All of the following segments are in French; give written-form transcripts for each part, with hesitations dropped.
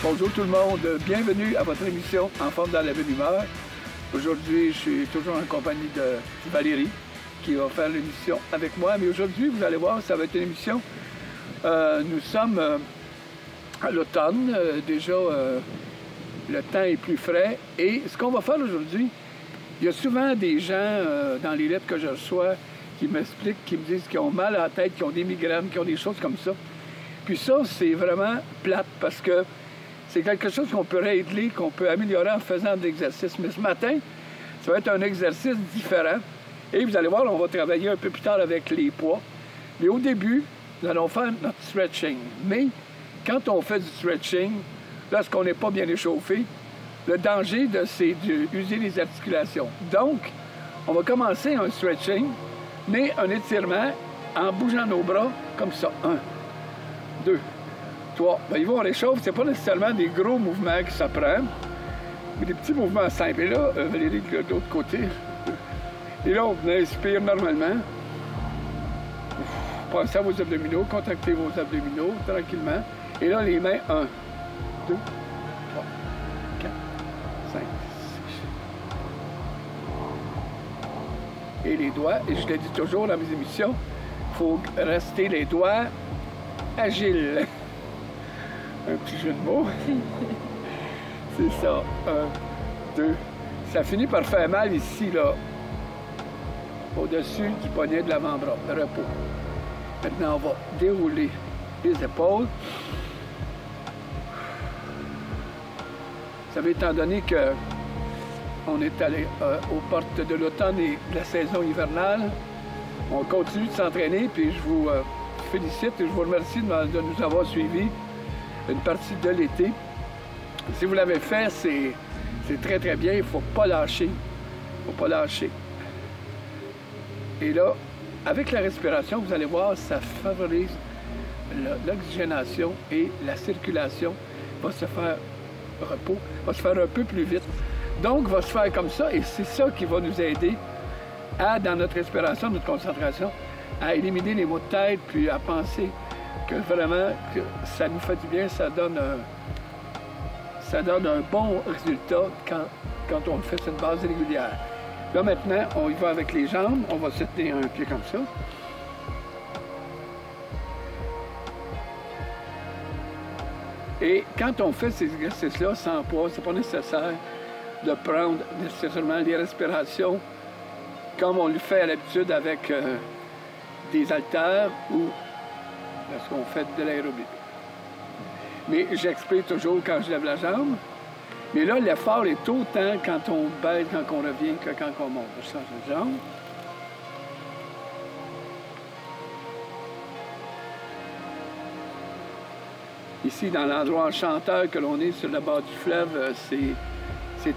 Bonjour tout le monde, bienvenue à votre émission En forme dans la bonne humeur. Aujourd'hui, je suis toujours en compagnie de Valérie qui va faire l'émission avec moi. Mais aujourd'hui, vous allez voir, ça va être une émission. Nous sommes à l'automne, déjà le temps est plus frais. Et ce qu'on va faire aujourd'hui, il y a souvent des gens dans les lettres que je reçois qui m'expliquent, qui me disent qu'ils ont mal à la tête, qu'ils ont des migraines, qu'ils ont des choses comme ça. Puis ça, c'est vraiment plate parce que c'est quelque chose qu'on peut régler, qu'on peut améliorer en faisant de l'exercice. Mais ce matin, ça va être un exercice différent. Et vous allez voir, on va travailler un peu plus tard avec les poids. Mais au début, nous allons faire notre stretching. Mais quand on fait du stretching, lorsqu'on n'est pas bien échauffé, le danger, c'est d'user les articulations. Donc, on va commencer un stretching, mais un étirement en bougeant nos bras comme ça. 1, 2, 3. Bien, on réchauffe, c'est pas nécessairement des gros mouvements que ça prend, mais des petits mouvements simples. Et là, Valérie, de l'autre côté. Et là, on inspire normalement. Pensez à vos abdominaux, contractez vos abdominaux tranquillement. Et là, les mains, 1, 2, 3, 4, 5, 6. Et les doigts, et je le dis toujours dans mes émissions, il faut rester les doigts agiles. Un petit jeu de mots. C'est ça. 1, 2. Ça finit par faire mal ici, là. Au-dessus du poignet de l'avant-bras. Repos. Maintenant, on va dérouler les épaules. Vous savez, étant donné qu'on est allé aux portes de l'automne et de la saison hivernale, on continue de s'entraîner, puis je vous félicite et je vous remercie de nous avoir suivis une partie de l'été. Si vous l'avez fait, c'est très, très bien. Il ne faut pas lâcher. Il ne faut pas lâcher. Et là, avec la respiration, vous allez voir, ça favorise l'oxygénation et la circulation va se faire repos, va se faire un peu plus vite. Donc, va se faire comme ça et c'est ça qui va nous aider à, dans notre respiration, notre concentration, à éliminer les maux de tête puis à penser que vraiment que ça nous fait du bien, ça donne un bon résultat quand on le fait sur une base régulière. Là, maintenant, on y va avec les jambes. On va se tenir un pied comme ça. Et quand on fait ces exercices-là sans poids, c'est pas nécessaire de prendre nécessairement les respirations comme on le fait à l'habitude avec des haltères ou lorsqu'on fait de l'aérobie. Mais j'explique toujours quand je lève la jambe. Mais là, l'effort est autant quand on baisse, quand on revient, que quand on monte. Je change de jambe. Ici, dans l'endroit enchanteur que l'on est sur le bord du fleuve, c'est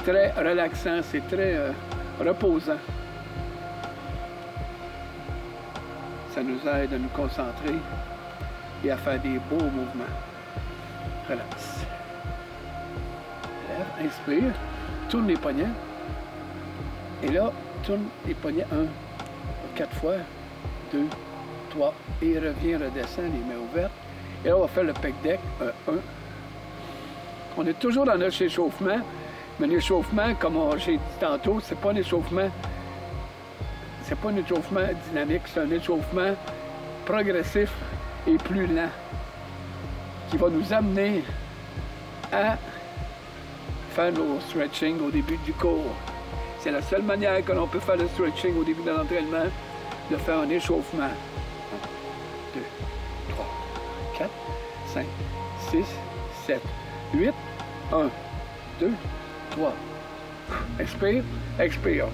très relaxant, c'est très reposant. Ça nous aide à nous concentrer et à faire des beaux mouvements. Relax. Lève, inspire, tourne les poignets. Et là, tourne les poignets 4 fois, 2, 3, et reviens, redescend, les mains ouvertes. Et là, on va faire le pec deck, 1. On est toujours dans notre échauffement, mais l'échauffement, comme j'ai dit tantôt, c'est pas un échauffement dynamique, c'est un échauffement progressif et plus lent, qui va nous amener à faire nos stretching au début du cours. C'est la seule manière que l'on peut faire le stretching au début de l'entraînement, de faire un échauffement. 1, 2, 3, 4, 5, 6, 7, 8. 1, 2, 3. Expire, expire.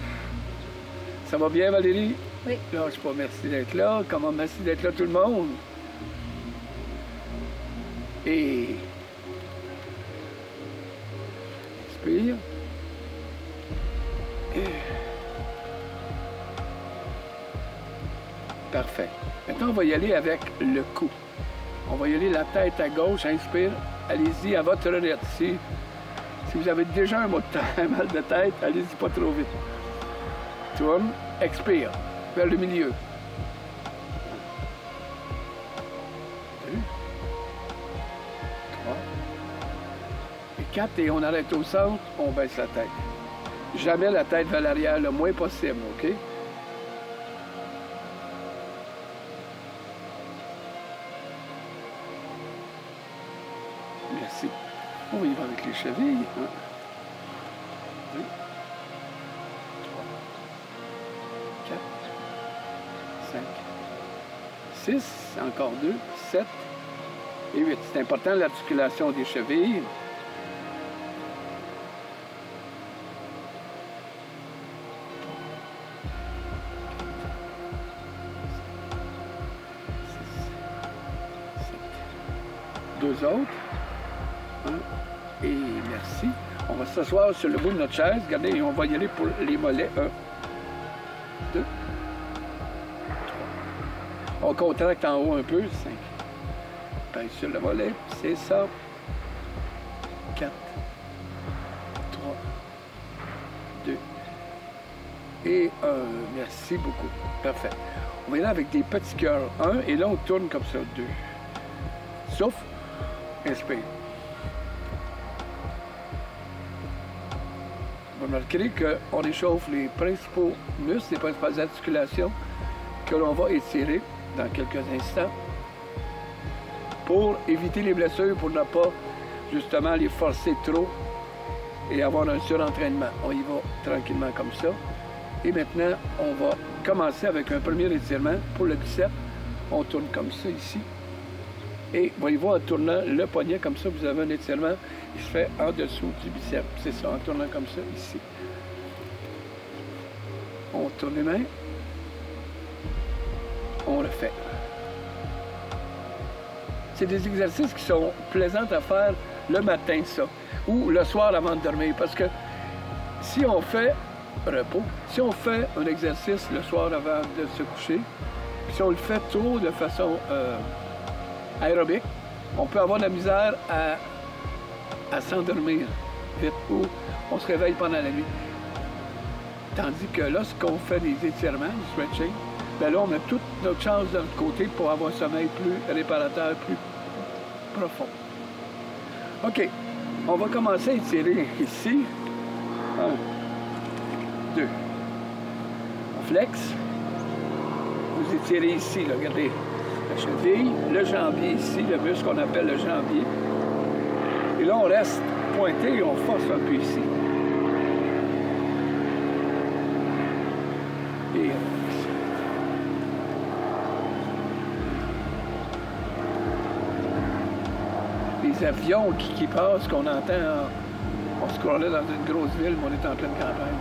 Ça va bien, Valérie? Oui. Lâche pas, merci d'être là. Comment merci d'être là, tout le monde? Et expire. Et... Parfait. Maintenant, on va y aller avec le cou. On va y aller la tête à gauche, inspire. Allez-y à votre rythme. Si vous avez déjà un mal de tête, allez-y pas trop vite. Tourne, expire, vers le milieu. 2, 3, 4 et on arrête au centre, on baisse la tête. Jamais la tête vers l'arrière, le moins possible, OK? Merci. On va y va avec les chevilles. 1, 2, 3, 4, 5, 6, encore 2, 7 et 8. C'est important l'articulation des chevilles. Deux autres. 1 et merci. On va s'asseoir sur le bout de notre chaise. Regardez, et on va y aller pour les mollets. 1, 2, 3. On contracte en haut un peu. 5. Pèse sur le mollet. C'est ça. 4, 3, 2 et 1. Merci beaucoup. Parfait. On va y aller avec des petits cœurs. 1 et là, on tourne comme ça. 2. Souffle. Inspire. Vous remarquerez qu'on échauffe les principaux muscles, les principales articulations que l'on va étirer dans quelques instants pour éviter les blessures, pour ne pas justement les forcer trop et avoir un surentraînement. On y va tranquillement comme ça. Et maintenant, on va commencer avec un premier étirement pour le biceps. On tourne comme ça ici. Et voyez-vous, en tournant le poignet comme ça, vous avez un étirement qui se fait en dessous du biceps. C'est ça, en tournant comme ça, ici. On tourne les mains. On le fait. C'est des exercices qui sont plaisants à faire le matin, ça, ou le soir avant de dormir. Parce que si on fait repos, si on fait un exercice le soir avant de se coucher, puis si on le fait trop de façon aérobique, on peut avoir de la misère à s'endormir vite ou on se réveille pendant la nuit. Tandis que lorsqu'on fait des étirements, du stretching, bien là, on a toute notre chance de notre côté pour avoir un sommeil plus réparateur, plus profond. OK. On va commencer à étirer ici. 1, 2. On flexe. Vous étirez ici, là, regardez. La cheville, le jambier ici, le muscle qu'on appelle le jambier. Et là, on reste pointé et on force un peu ici. Et les avions qui passent, qu'on entend, on se croirait dans une grosse ville, mais on est en pleine campagne.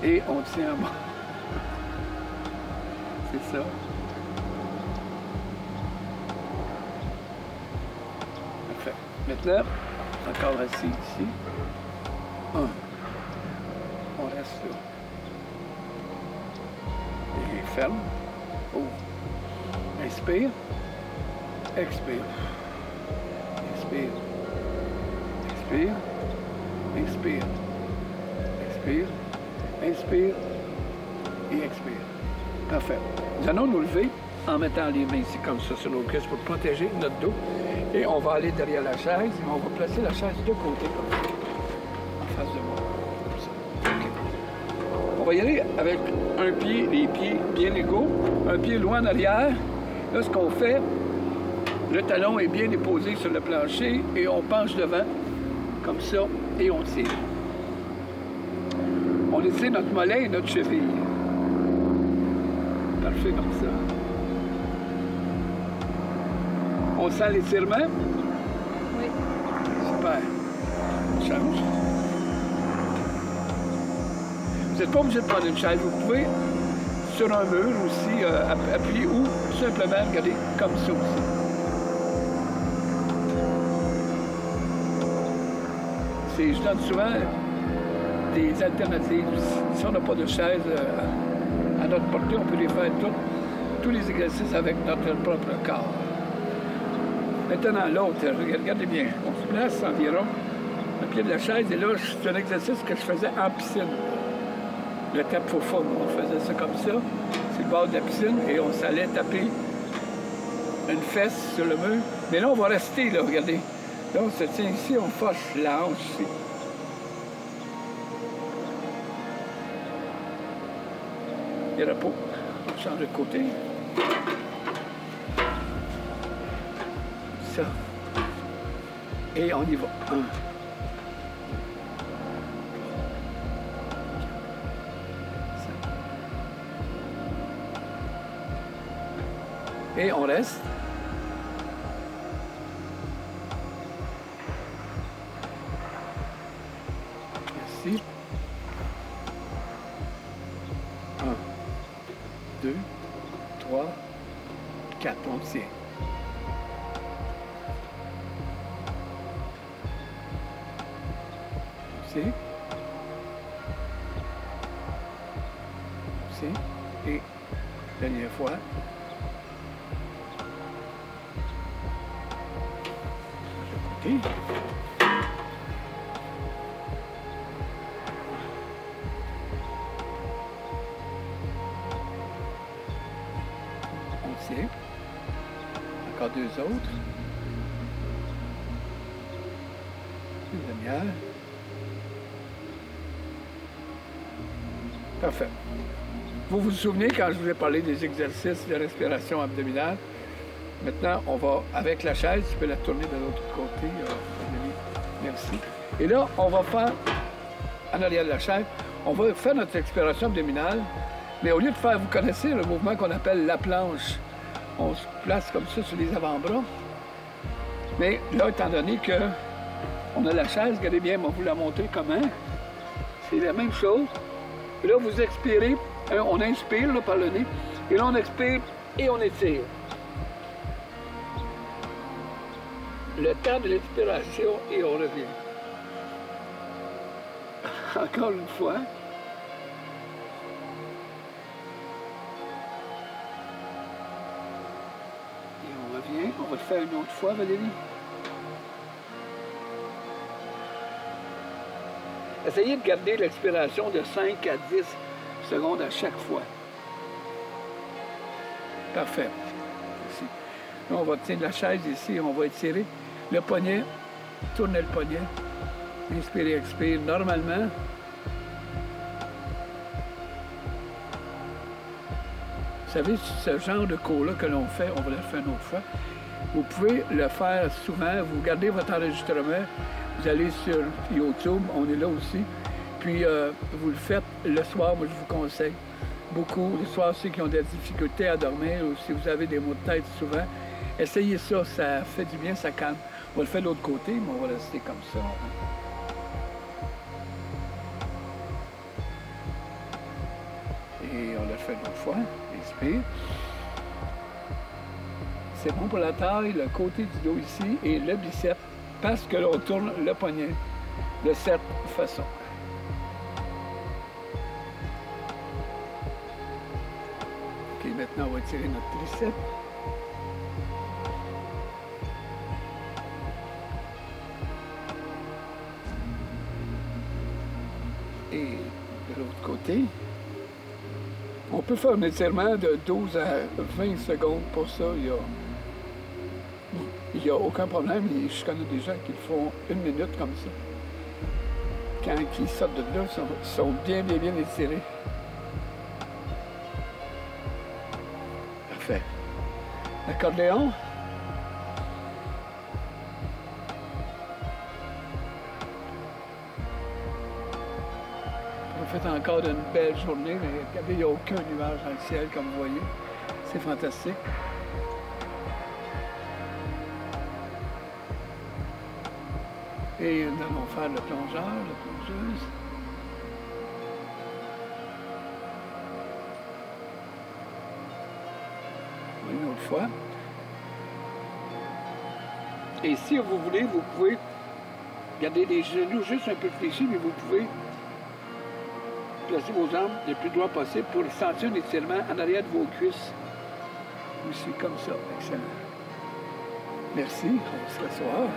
Et on tient en bas. C'est ça. Parfait. Maintenant, encore assis ici. 1. On reste là. Et ferme. Ouvre. Inspire. Expire. Inspire. Expire. Inspire. Expire. Inspire. Et expire. Parfait. Nous allons nous lever en mettant les mains ici comme ça sur nos cuisses pour protéger notre dos. Et on va aller derrière la chaise et on va placer la chaise de côté comme ça, en face de moi. Comme ça. Okay. On va y aller avec un pied, les pieds bien égaux, un pied loin en arrière. Là, ce qu'on fait, le talon est bien déposé sur le plancher et on penche devant comme ça et on tire. On étire notre mollet et notre cheville. Parfait comme ça. On sent l'étirement? Oui. Super. On change. Vous n'êtes pas obligé de prendre une chaise. Vous pouvez, sur un mur aussi, appuyer ou simplement regarder comme ça aussi. Je donne souvent des alternatives. Si on n'a pas de chaise à notre portée, on peut les faire tous les exercices avec notre propre corps. Maintenant, l'autre, regardez bien, on se place environ au pied de la chaise, et là, c'est un exercice que je faisais en piscine. Le tap faux, on faisait ça comme ça, c'est le bord de la piscine, et on s'allait taper une fesse sur le mur. Mais là, on va rester, là, regardez. Là, on se tient ici, on force la hanche ici. Et repos. On change de côté. Ça. Et on y va. 1. Et on reste. Merci. 1, 2, 3, 4. On tient. C'est. Et dernière fois. De côté. On tient. Encore 2 autres. Une demi-heure. Parfait. Vous vous souvenez quand je vous ai parlé des exercices de respiration abdominale? Maintenant, on va, avec la chaise, tu peux la tourner de l'autre côté. Merci. Et là, on va faire, en arrière de la chaise, on va faire notre expiration abdominale, mais au lieu de faire, vous connaissez le mouvement qu'on appelle la planche. On se place comme ça sur les avant-bras. Mais là, étant donné qu'on a la chaise, regardez bien, on va vous la montrer comment. C'est la même chose. Et là, vous expirez, on inspire là, par le nez, et là, on expire et on étire. Le temps de l'expiration et on revient. Encore une fois. Et on revient. On va le faire une autre fois, Valérie. Essayez de garder l'expiration de 5 à 10 secondes à chaque fois. Parfait. Ici. Là, on va tenir la chaise ici, on va étirer le poignet, tourner le poignet, inspirez, expire normalement. Vous savez, ce genre de cours-là que l'on fait, on va le faire une autre fois. Vous pouvez le faire souvent, vous gardez votre enregistrement, vous allez sur YouTube, on est là aussi, puis vous le faites le soir, moi je vous conseille beaucoup, le soir ceux qui ont des difficultés à dormir ou si vous avez des maux de tête souvent, essayez ça, ça fait du bien, ça calme. On va le faire de l'autre côté, mais on va rester comme ça. Et on le fait une autre fois, inspire. C'est bon pour la taille, le côté du dos ici et le biceps, parce que l'on tourne le poignet de cette façon. OK, maintenant on va tirer notre triceps. Et de l'autre côté, on peut faire un étirement de 12 à 20 secondes pour ça. Il n'y a aucun problème. Je connais des gens qui le font 1 minute comme ça. Quand ils sortent de là, ils sont bien étirés. Parfait. L'accordéon. Faites encore une belle journée, mais regardez, il n'y a aucun nuage dans le ciel, comme vous voyez. C'est fantastique. Et nous allons faire le plongeur, la plongeuse. Une autre fois. Et si vous voulez, vous pouvez garder les genoux juste un peu fléchis, mais vous pouvez placer vos jambes le plus droit possible pour sentir un étirement en arrière de vos cuisses. Aussi, comme ça. Excellent. Merci. On va se rasseoir.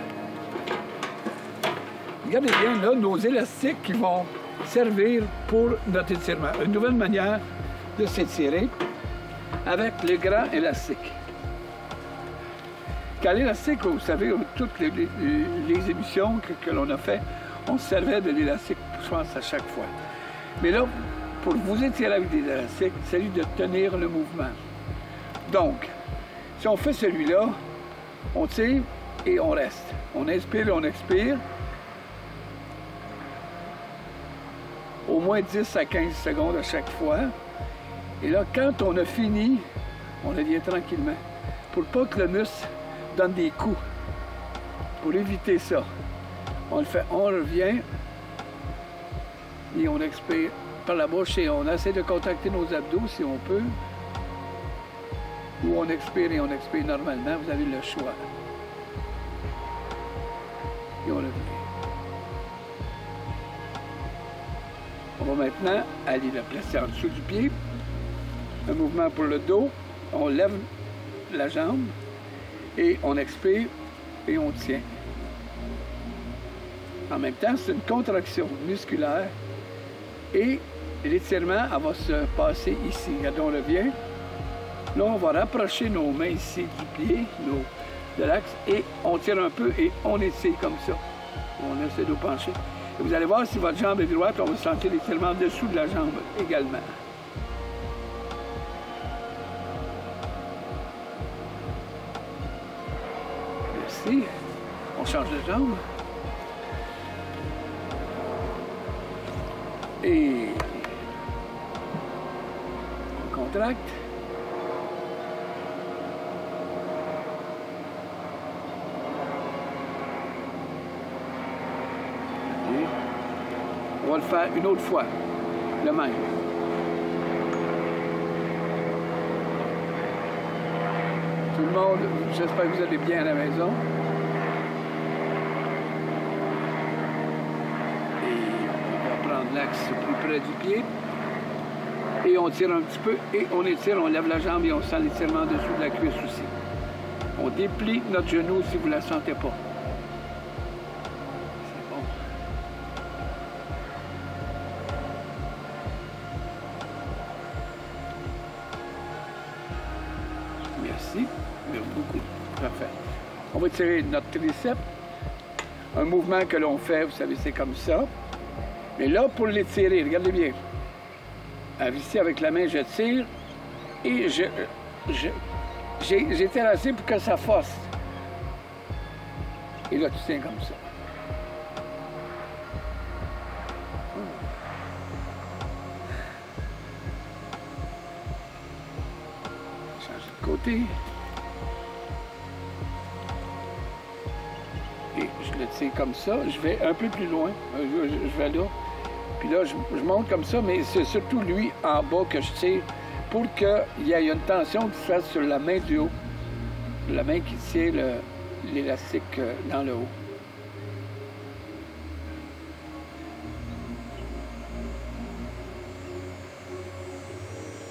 Regardez bien là nos élastiques qui vont servir pour notre étirement. Une nouvelle manière de s'étirer avec les grands élastiques. Qu'à l'élastique, vous savez, toutes les émissions que l'on a fait, on se servait de l'élastique, je pense, à chaque fois. Mais là, pour vous étirer avec des élastiques, il s'agit de tenir le mouvement. Donc, si on fait celui-là, on tire et on reste. On inspire et on expire. Au moins 10 à 15 secondes à chaque fois. Et là, quand on a fini, on revient tranquillement. Pour pas que le muscle donne des coups. Pour éviter ça. On le fait, on revient et on expire par la bouche et on essaie de contracter nos abdos si on peut. Ou on expire et on expire normalement, vous avez le choix. Et on revient. On va maintenant aller le placer en dessous du pied. Un mouvement pour le dos. On lève la jambe et on expire et on tient. En même temps, c'est une contraction musculaire et l'étirement, elle va se passer ici. Regardez, on revient. Là, on va rapprocher nos mains ici du pied, de l'axe, et on tire un peu et on étire comme ça. On essaie de pencher. Et vous allez voir, si votre jambe est droite, on va sentir l'étirement en dessous de la jambe également. Merci. On change de jambe. Et on contracte. Et on va le faire une autre fois, le même. Tout le monde, j'espère que vous allez bien à la maison. L'axe plus près du pied et on tire un petit peu et on étire, on lève la jambe et on sent l'étirement dessous de la cuisse aussi. On déplie notre genou si vous ne la sentez pas. C'est bon. Merci. Merci beaucoup. Parfait. On va tirer notre triceps. Un mouvement que l'on fait, vous savez, c'est comme ça. Et là, pour l'étirer, regardez bien. Ici, avec la main, je tire et j'ai terrassé pour que ça force. Et là, tu tiens comme ça. Change de côté. Et je le tire comme ça. Je vais un peu plus loin. Je vais là. Puis là, je monte comme ça, mais c'est surtout lui en bas que je tire pour qu'il y ait une tension qui se fasse sur la main du haut. La main qui tient l'élastique dans le haut.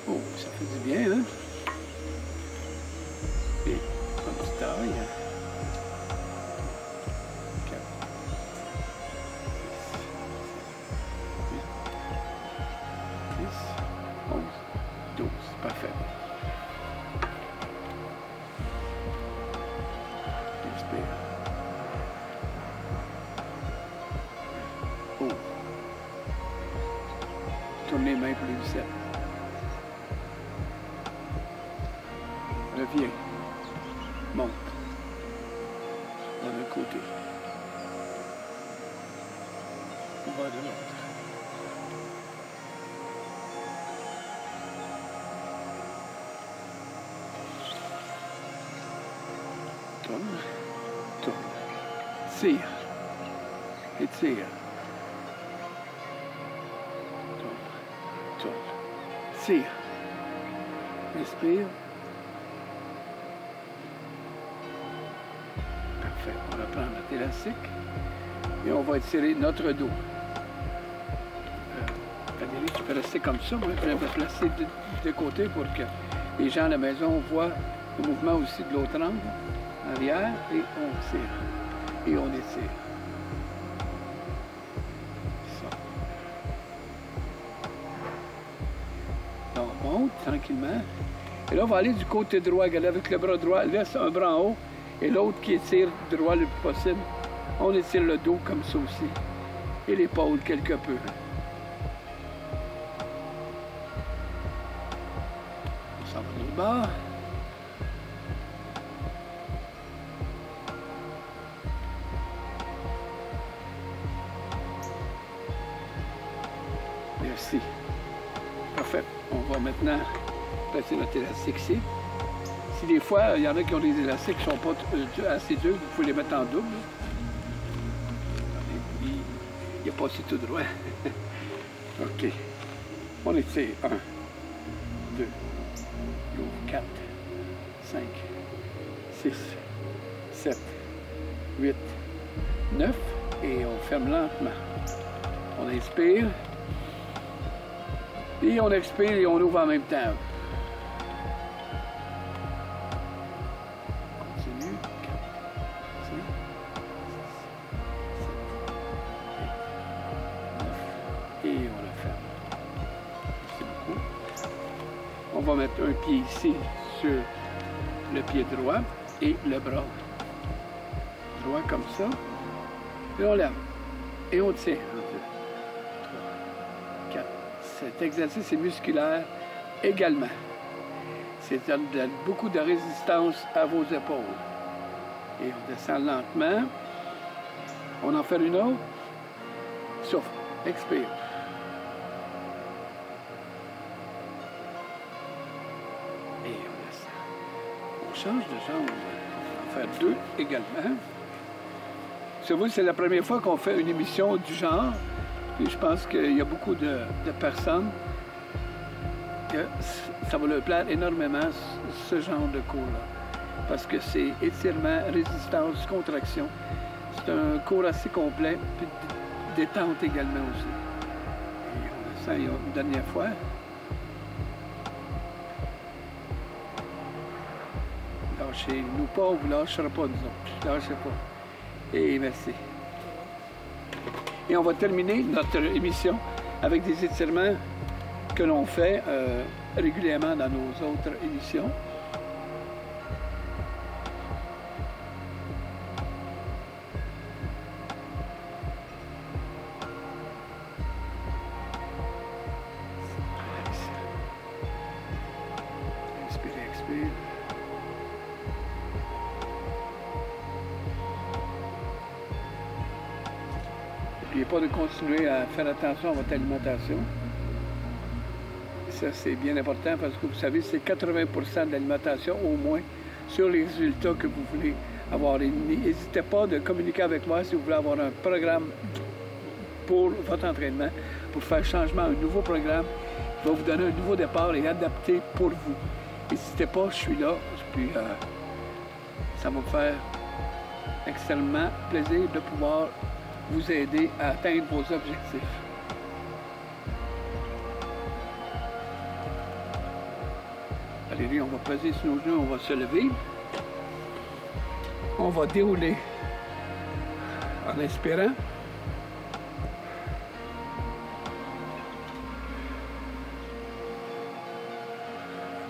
Oh, ça fait du bien, hein? Et un petit taille. 12. Parfait. Inspire. Oh. Tourne les mains pour les biceps. Reviens. Monte. D'un côté. On va de l'autre. Tourne. Tire. Et tire. Tourne. Tire. Inspire. Parfait. On reprend notre élastique. Et on va étirer notre dos. Valérie, tu peux rester comme ça. Moi, je vais me placer de côté pour que les gens à la maison voient le mouvement aussi de l'autre angle. Arrière et on tire. Et on étire. Ça. On monte tranquillement. Et là, on va aller du côté droit. Regardez, avec le bras droit, laisse un bras en haut Et l'autre qui étire droit le plus possible. On étire le dos comme ça aussi. Et l'épaule quelque peu. On s'en va de l'autre bord. Merci. Parfait. On va maintenant placer notre élastique ici. Si des fois, il y en a qui ont des élastiques qui ne sont pas assez durs, vous pouvez les mettre en double. Il n'y a pas assez tout droit. OK. On étire 1, 2, 4, 5, 6, 7, 8, 9 et on ferme lentement. On inspire. Et on expire et on ouvre en même temps. Continue. 4, 5, 6, 7, 8, 9. Et on le ferme. Merci beaucoup. On va mettre un pied ici sur le pied droit et le bras droit comme ça. Et on lève. Et on tire. Cet exercice est musculaire également. C'est donne beaucoup de résistance à vos épaules. Et on descend lentement. On en fait une autre. Souffle. Expire. Et on descend. On change de jambe. On va en faire deux également. C'est la première fois qu'on fait une émission du genre. Et je pense qu'il y a beaucoup de personnes que ça va leur plaire énormément, ce genre de cours-là. Parce que c'est étirement, résistance, contraction. C'est un cours assez complet, puis détente également aussi. Et on a ça une dernière fois. Lâchez-nous pas, on ne vous lâchera pas, nous autres. Lâchez pas. Et merci. Et on va terminer notre émission avec des étirements que l'on fait régulièrement dans nos autres émissions. Inspirez, expire. N'oubliez pas de continuer à faire attention à votre alimentation. Ça, c'est bien important parce que vous savez, c'est 80% de l'alimentation au moins sur les résultats que vous voulez avoir. N'hésitez pas de communiquer avec moi si vous voulez avoir un programme pour votre entraînement, pour faire changement, un nouveau programme qui va vous donner un nouveau départ et adapté pour vous. N'hésitez pas, je suis là. Puis, ça va me faire extrêmement plaisir de pouvoir vous aider à atteindre vos objectifs. Allez, on va peser sur nos genoux, on va se lever. On va dérouler en inspirant.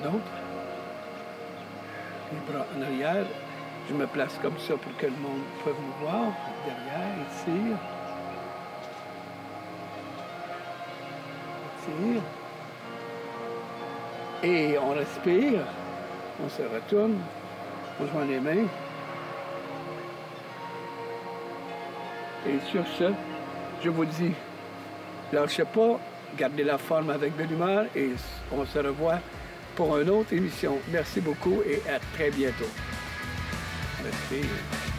Donc, les bras en arrière. Je me place comme ça pour que le monde puisse me voir. Derrière, étire. Étire. Et on respire. On se retourne. On joint les mains. Et sur ce, je vous dis, lâchez pas, gardez la forme avec belle humeur et on se revoit pour une autre émission. Merci beaucoup et à très bientôt. Respire.